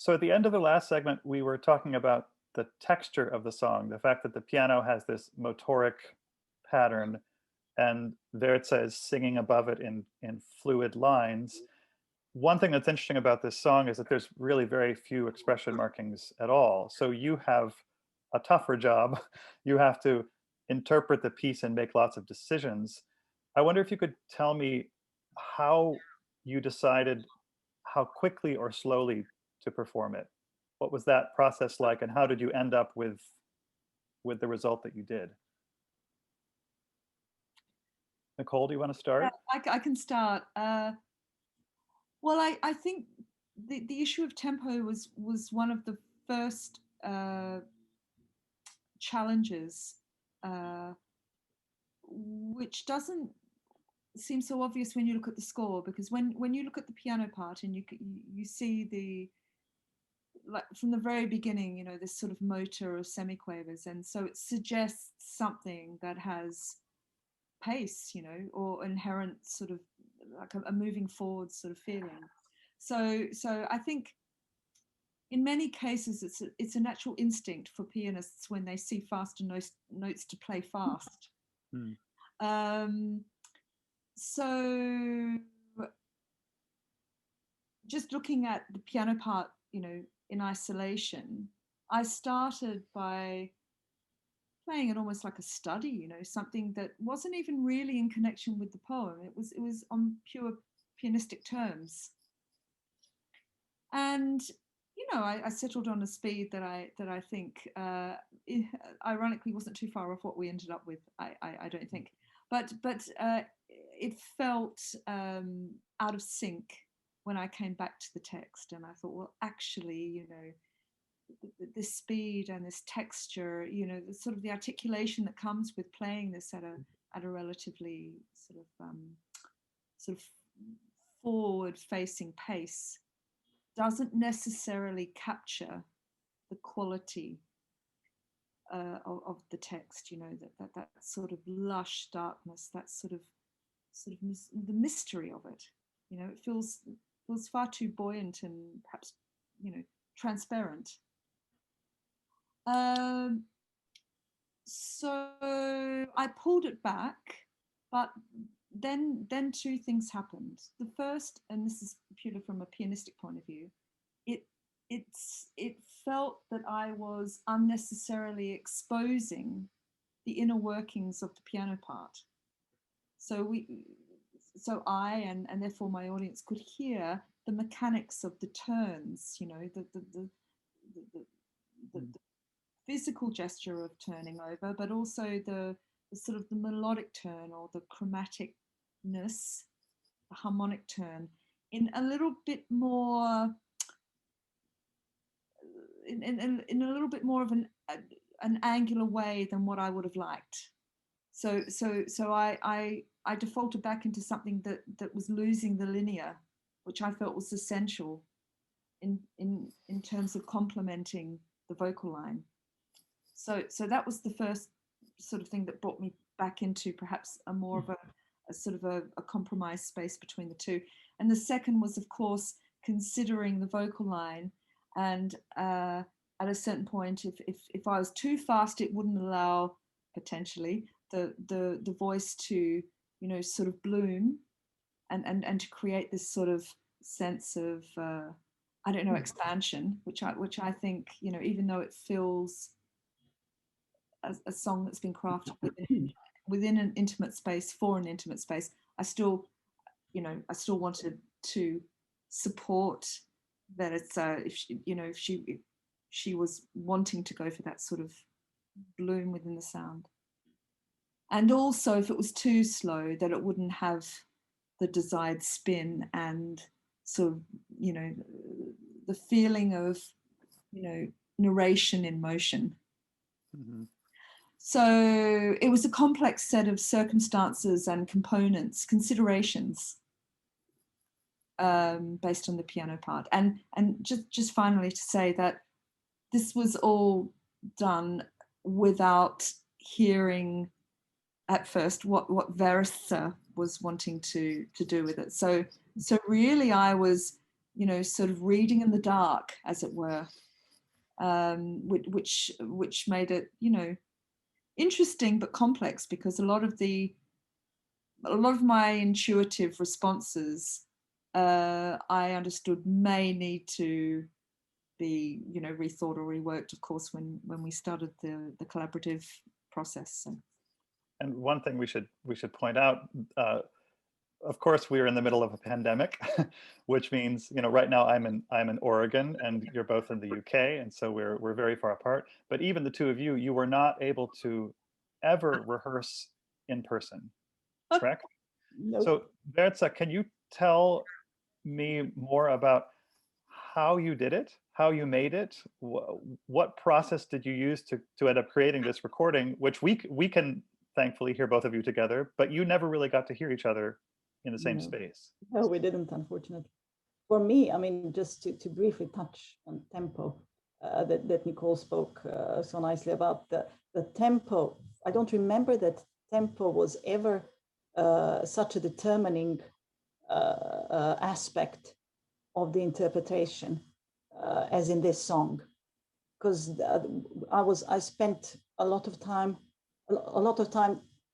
So at the end of the last segment, we were talking about the texture of the song, the fact that the piano has this motoric pattern, and Verza is singing above it in fluid lines. One thing that's interesting about this song is that there's really very few expression markings at all. So you have a tougher job. You have to interpret the piece and make lots of decisions. I wonder if you could tell me how you decided how quickly or slowly to perform it. What was that process like, and how did you end up with the result that you did? Nicole, do you want to Yeah, start? I can start. Well, I think the issue of tempo was one of the first challenges, uh, which doesn't seem so obvious when you look at the score, because when you look at the piano part and you see the, like from the very beginning, this sort of motor or semiquavers, and so it suggests something that has pace, or inherent sort of like a moving forward sort of feeling. So I think in many cases it's a natural instinct for pianists when they see faster notes to play fast. Hmm. Um, so just looking at the piano part, in isolation, I started by playing it almost like a study, something that wasn't even really in connection with the poem. It was on pure pianistic terms. And I settled on a speed that I think, ironically, wasn't too far off what we ended up with. I don't think, but it felt out of sync when I came back to the text, and I thought, well, actually, this speed and this texture, the sort of the articulation that comes with playing this at a relatively sort of forward facing pace doesn't necessarily capture the quality of the text. That sort of lush darkness, that the mystery of it. It feels far too buoyant and perhaps transparent. Um, so I pulled it back, but then two things happened. The first, and this is purely from a pianistic point of view, it it felt that I was unnecessarily exposing the inner workings of the piano part. So I and therefore my audience could hear the mechanics of the turns, the Hmm. physical gesture of turning over, but also the sort of the melodic turn or the chromaticness, the harmonic turn, in a little bit more, in a little bit more of an angular way than what I would have liked. So I defaulted back into something that was losing the linear, which I felt was essential in terms of complementing the vocal line. So that was the first sort of thing that brought me back into perhaps a more of a sort of a compromise space between the two. And the second was, of course, considering the vocal line, and at a certain point, if I was too fast, it wouldn't allow potentially the voice to sort of bloom, and to create this sort of sense of I don't know, expansion, which I think, even though it feels a song that's been crafted within an intimate space for an intimate space, I still wanted to support that. It's if she was wanting to go for that sort of bloom within the sound, and also if it was too slow, that it wouldn't have the desired spin and sort of the feeling of narration in motion. Hmm. So it was a complex set of circumstances and components, considerations, based on the piano part. And just finally to say that this was all done without hearing at first what Versa was wanting to do with it. So really I was you know, sort of reading in the dark, as it were, which made it, you know, interesting but complex, because a lot of my intuitive responses, I understood may need to be, you know, rethought or reworked, of course, when we started the collaborative process. So. And one thing we should point out, of course, we are in the middle of a pandemic, which means, you know, right now I'm in Oregon and you're both in the UK, and so we're very far apart. But even the two of you, you were not able to ever rehearse in person, correct? No. So Verza, can you tell me more about how you did it, how you made it, what process did you use to end up creating this recording, which we can thankfully hear both of you together, but you never really got to hear each other in the same space. No, we didn't, unfortunately. For me, I mean, just to briefly touch on tempo, that Nicole spoke so nicely about, the tempo. I don't remember that tempo was ever such a determining aspect of the interpretation as in this song, because I spent a lot of time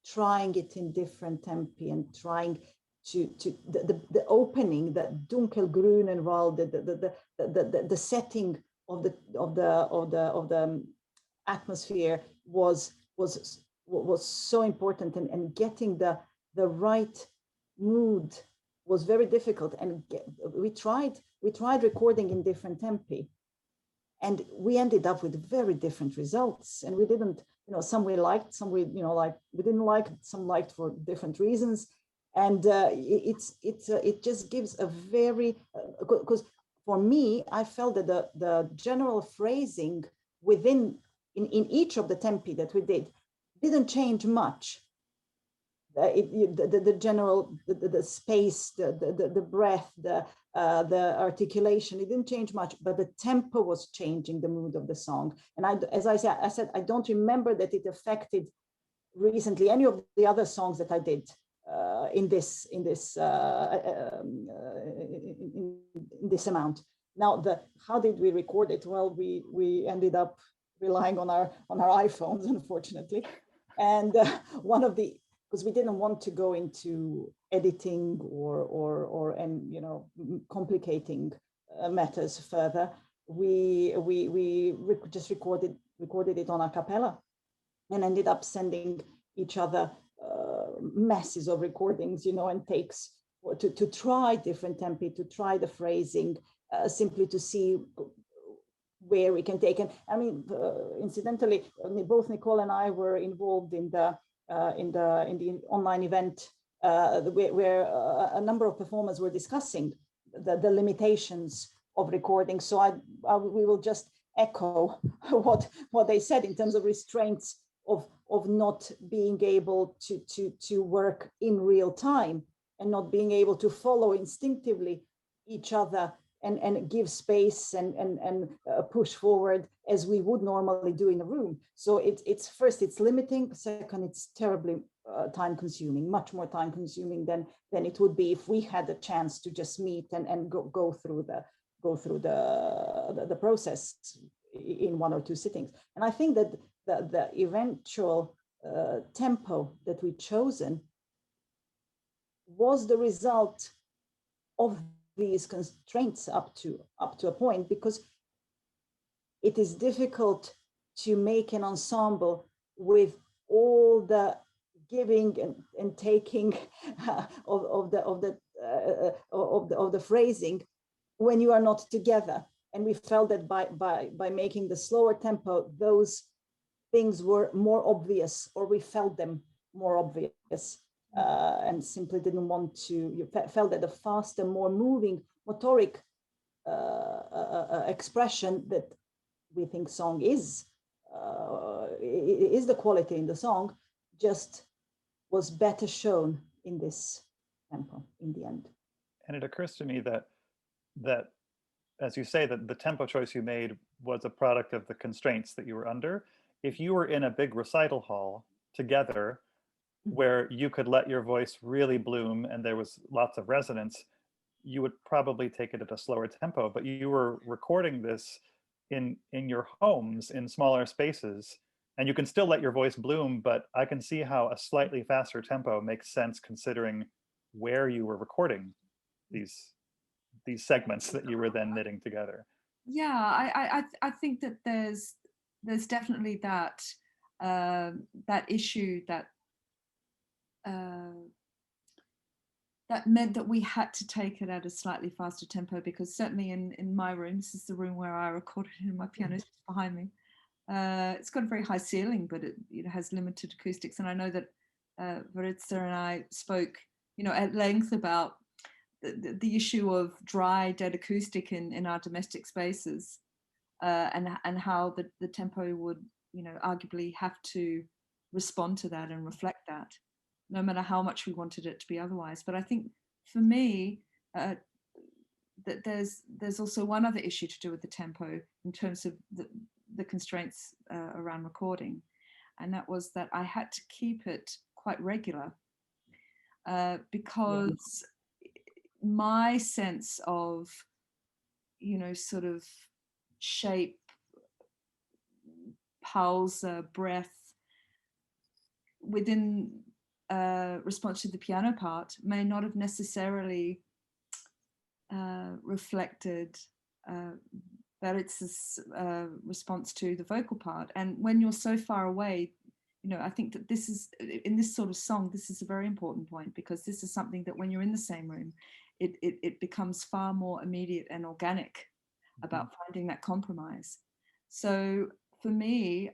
trying it in different tempi and trying to the opening, that Dunkelgrünenwald, the setting of the atmosphere was so important, and getting the right mood was very difficult. And we tried recording in different tempi, and we ended up with very different results. And we didn't, you know, some we liked, some we, you know, like we didn't like, some liked for different reasons. And it just gives a very, because for me, I felt that the general phrasing within in each of the tempi that we didn't change much. The general, the space, the breath, the articulation, it didn't change much, but the tempo was changing the mood of the song. And as I said, I don't remember that it affected recently any of the other songs that I did in this amount. Now, how did we record it? Well, we ended up relying on our iPhones, unfortunately, and because we didn't want to go into editing or you know, complicating matters further. We just recorded it on a cappella, and ended up sending each other masses of recordings, you know, and takes to try different tempi, to try the phrasing, simply to see where we can take. And I mean, incidentally, both Nicole and I were involved in the online event where a number of performers were discussing the limitations of recording. So we will just echo what they said in terms of restraints of not being able to work in real time, and not being able to follow instinctively each other and give space and push forward as we would normally do in a room. So it's first, it's limiting. Second, it's terribly time consuming, much more time consuming than it would be if we had a chance to just meet and go through the process in one or two sittings. And I think that the eventual tempo that we chosen was the result of these constraints up to a point, because it is difficult to make an ensemble with all the giving and taking of the phrasing when you are not together. And we felt that by making the slower tempo, those things were more obvious, or we felt them more obvious. And simply didn't want to, you felt that the faster, more moving, motoric expression that we think song is the quality in the song, just was better shown in this tempo in the end. And it occurs to me that as you say, that the tempo choice you made was a product of the constraints that you were under. If you were in a big recital hall together, where you could let your voice really bloom and there was lots of resonance, you would probably take it at a slower tempo, but you were recording this in your homes in smaller spaces, and you can still let your voice bloom, but I can see how a slightly faster tempo makes sense considering where you were recording these segments that you were then knitting together. Yeah, I think that there's definitely that that issue that that meant that we had to take it at a slightly faster tempo, because certainly in my room, this is the room where I recorded it, and my piano's behind me. It's got a very high ceiling, but it has limited acoustics. And I know that Varitza and I spoke, at length about the issue of dry, dead acoustic in our domestic spaces, and how the tempo would, arguably have to respond to that and reflect that, no matter how much we wanted it to be otherwise. But I think for me, that there's also one other issue to do with the tempo in terms of the constraints around recording, and that was that I had to keep it quite regular, because my sense of, sort of shape, pulse, breath within response to the piano part may not have necessarily reflected Beritz's response to the vocal part. And when you're so far away, I think that this is, in this sort of song, this is a very important point, because this is something that when you're in the same room, it becomes far more immediate and organic about finding that compromise. So for me,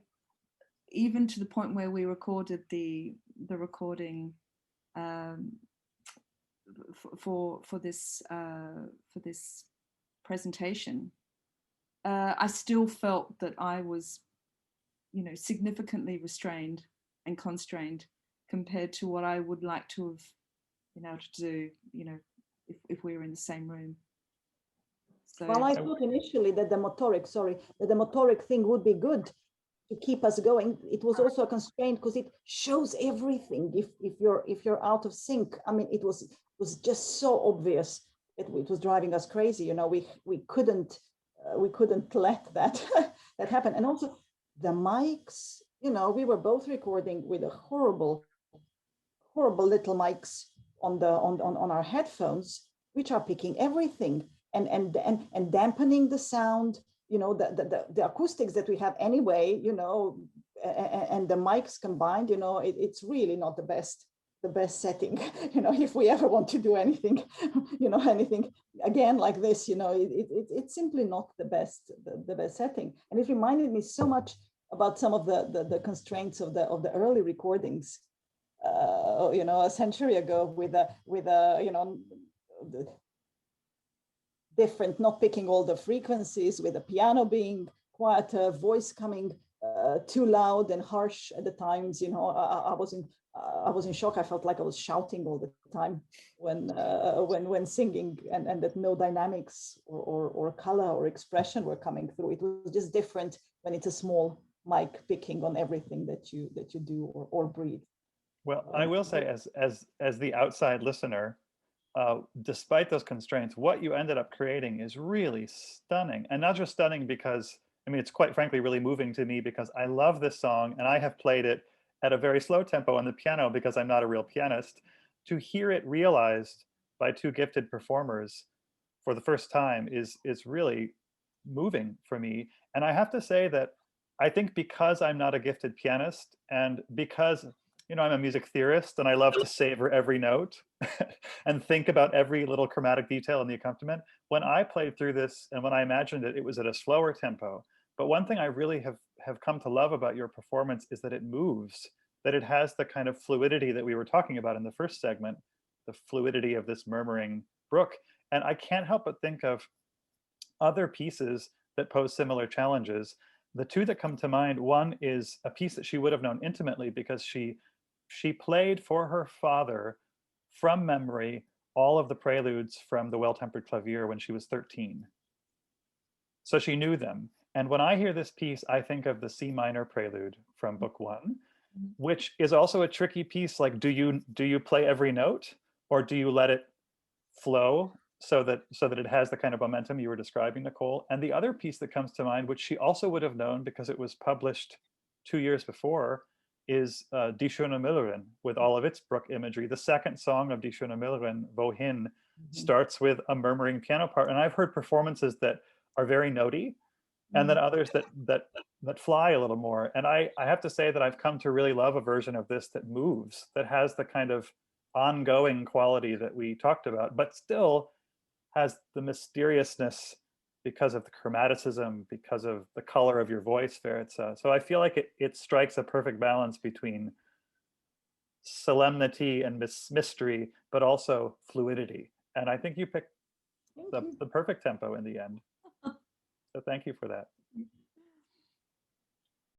even to the point where we recorded the recording for this presentation, I still felt that I was, significantly restrained and constrained compared to what I would like to have been able to do, if we were in the same room. So, well, I thought initially that the motoric thing would be good to keep us going. It was also a constraint because it shows everything. If you're out of sync, I mean, it was just so obvious that it was driving us crazy. We couldn't let that that happen. And also the mics. We were both recording with a horrible little mics on our headphones, which are picking everything and dampening the sound. The acoustics that we have anyway, and the mics combined, it's really not the best setting, if we ever want to do anything, anything again like this, it's simply not the best setting. And it reminded me so much about some of the constraints of the early recordings, a century ago with the different, not picking all the frequencies, with the piano being quieter, voice coming too loud and harsh at the times. I was in shock. I felt like I was shouting all the time when singing, and that no dynamics or color or expression were coming through. It was just different when it's a small mic picking on everything that you do or breathe. Well, I will say, as the outside listener, despite those constraints, what you ended up creating is really stunning. And not just stunning because, it's quite frankly really moving to me, because I love this song and I have played it at a very slow tempo on the piano because I'm not a real pianist. To hear it realized by two gifted performers for the first time is really moving for me. And I have to say that I think because I'm not a gifted pianist, and because I'm a music theorist and I love to savor every note and think about every little chromatic detail in the accompaniment, when I played through this and when I imagined it, it was at a slower tempo. But one thing I really have come to love about your performance is that it moves, that it has the kind of fluidity that we were talking about in the first segment, the fluidity of this murmuring brook. And I can't help but think of other pieces that pose similar challenges. The two that come to mind, one is a piece that she would have known intimately because she played for her father from memory all of the preludes from the Well-Tempered Clavier when she was 13. So she knew them. And when I hear this piece, I think of the C minor prelude from Book 1, which is also a tricky piece. Like, do you play every note, or do you let it flow so that it has the kind of momentum you were describing, Nicole. And the other piece that comes to mind, which she also would have known because it was published 2 years before, is Die schöne Müllerin, with all of its Bruch imagery. The second song of Die schöne Müllerin, Wohin, starts with a murmuring piano part. And I've heard performances that are very notey, and then others that fly a little more. And I have to say that I've come to really love a version of this that moves, that has the kind of ongoing quality that we talked about, but still has the mysteriousness because of the chromaticism, because of the color of your voice, Veritza. So I feel like it strikes a perfect balance between solemnity and mystery, but also fluidity. And I think you picked the perfect tempo in the end. So thank you for that.